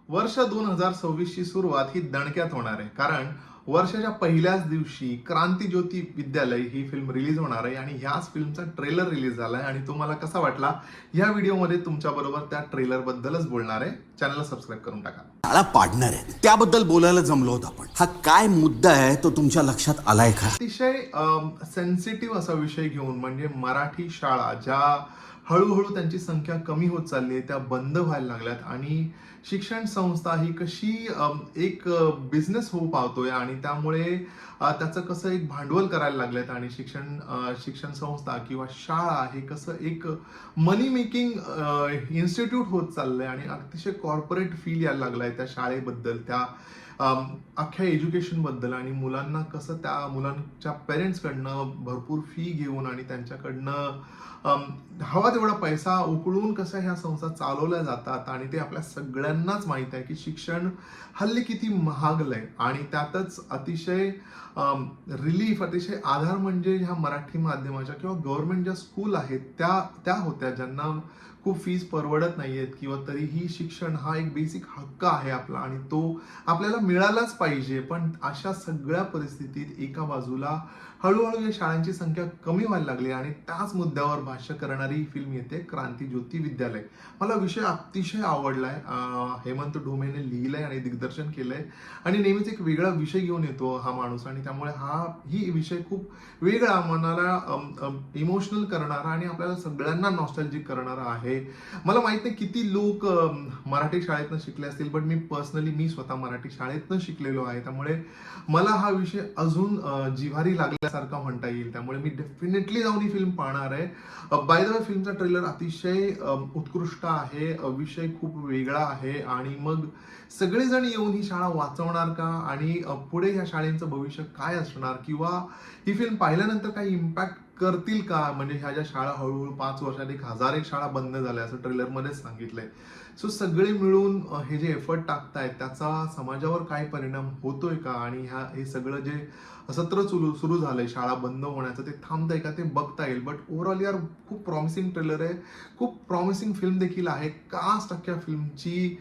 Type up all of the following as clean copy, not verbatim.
वर्ष 2026 ची सुरुवात ही दणक्यात होणार आहे, कारण वर्षाच्या पहिल्याच दिवशी क्रांतीज्योती विद्यालय ही फिल्म रिलीज होणार आहे आणि ह्याच फिल्मचा ट्रेलर रिलीज झालाय आणि तो मला कसा वाटला या व्हिडिओमध्ये तुमच्या बरोबर त्या ट्रेलर बद्दलच बोलणार आहे. चॅनलला सबस्क्राईब करून टाका. शाळा पाडणार आहेत त्याबद्दल बोलायला जमलो होतो आपण. हा काय मुद्दा आहे तो तुमच्या लक्षात आलाय का? अतिशय सेन्सिटिव्ह असा विषय घेऊन, म्हणजे मराठी शाळा ज्या हळूहळू त्यांची संख्या कमी होत चालली आहे, त्या बंद व्हायला लागल्यात आणि शिक्षण संस्था ही कशी एक बिझनेस होऊ पावतोय आणि त्यामुळे त्याचं कसं एक भांडवल करायला लागलेत आणि शिक्षण संस्था किंवा शाळा हे कसं एक मनी मेकिंग इन्स्टिट्यूट होत चाललंय आणि अतिशय कॉर्पोरेट फील यायला लागलाय त्या शाळेबद्दल, त्या अख्ख्या एज्युकेशन बद्दल आणि मुलांना कसं त्या मुलांच्या पेरेंट्सकडनं भरपूर फी घेऊन आणि त्यांच्याकडनं हवा तेवढा पैसा उकळून कसं ह्या संस्था चालवल्या जातात आणि ते आपल्या सगळ्यांनाच माहित आहे की शिक्षण हल्ली किती महागलंय आणि त्यातच अतिशय रिलीफ, अतिशय आधार म्हणजे ह्या मराठी माध्यमाच्या किंवा गव्हर्नमेंट ज्या स्कूल आहेत त्या होत्या ज्यांना खूप फीस परवडत नाहीयेत किंवा तरीही शिक्षण हा एक बेसिक हक्क आहे आपला आणि तो आपल्याला मिळालाच पाहिजे. पण अशा सगळ्या परिस्थितीत एका बाजूला हळूहळू या शाळांची संख्या कमी व्हायला लागली आणि त्याच मुद्द्यावर भाष्य करणारी ही फिल्म येते क्रांतीज्योती विद्यालय. मला विषय अतिशय आवडलाय. हेमंत ढोमेने लिहिलंय आणि दिग्दर्शन केलंय आणि नेहमीच एक वेगळा विषय घेऊन येतो हा माणूस आणि त्यामुळे ही विषय खूप वेगळा, मनाला इमोशनल करणारा आणि आपल्याला सगळ्यांना नॉस्टॅल्जिक करणारा आहे. मला माहित नाही किती लोक मराठी शाळेतनं शिकले असतील, पण मी स्वतः मराठी शाळेतनं शिकलेलो आहे, त्यामुळे मला हा विषय अजून जिव्हारी लागल्यासारखा म्हणता येईल. त्यामुळे मी डेफिनेटली जाऊन ही फिल्म पाहणार आहे. बाय द वे, फिल्मचा ट्रेलर अतिशय उत्कृष्ट आहे, विषय खूप वेगळा आहे आणि मग सगळेजण येऊन ही शाळा वाचवणार का आणि पुढे ह्या शाळेचं भविष्य काय असणार किंवा ही फिल्म पाहिल्यानंतर काही इम्पॅक्ट करतील का, म्हणजे ह्या ज्या शाळा हळूहळू 5 वर्षात 1000 शाळा बंद झाल्या असं ट्रेलर मध्येच सांगितलंय. सो सगळे मिळून हे जे एफर्ट टाकतायत त्याचा समाजावर काय परिणाम होतोय का आणि हे सगळं जे सत्र सुरू झालंय शाळा बंद होण्याचं ते थांबतंय का ते बघता येईल. बट ओव्हरऑल यार खूप प्रॉमिसिंग ट्रेलर आहे, खूप प्रॉमिसिंग फिल्म देखील आहे. कास्ट अख्ख्या फिल्मची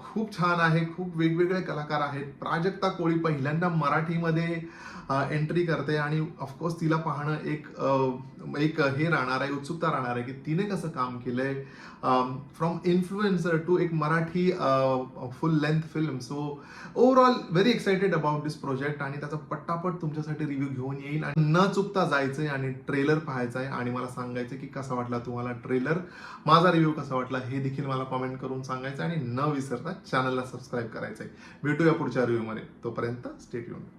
खूप छान आहे, खूप वेगवेगळे कलाकार आहेत. प्राजक्ता कोळी पहिल्यांदा मराठीमध्ये एंट्री करते आणि ऑफकोर्स तिला पाहणं एक हे राहणार आहे, उत्सुकता राहणार आहे की तिने कसं काम केलंय फ्रॉम इन्फ्लुएन्सर टू एक मराठी फुल length film. So overall very excited about this project आणि त्याचा पट्टापट तुमच्यासाठी रिव्ह्यू घेऊन येईल आणि न चुकता जायचंय आणि ट्रेलर पाहायचंय आणि मला सांगायचं की कसा वाटला तुम्हाला ट्रेलर, माझा रिव्ह्यू कसा वाटला हे देखील मला कॉमेंट करून सांगायचं आणि न विसरता चॅनलला सबस्क्राईब करायचंय. भेटूया पुढच्या रिव्ह्यू मध्ये, तोपर्यंत स्टे ट्यून्ड.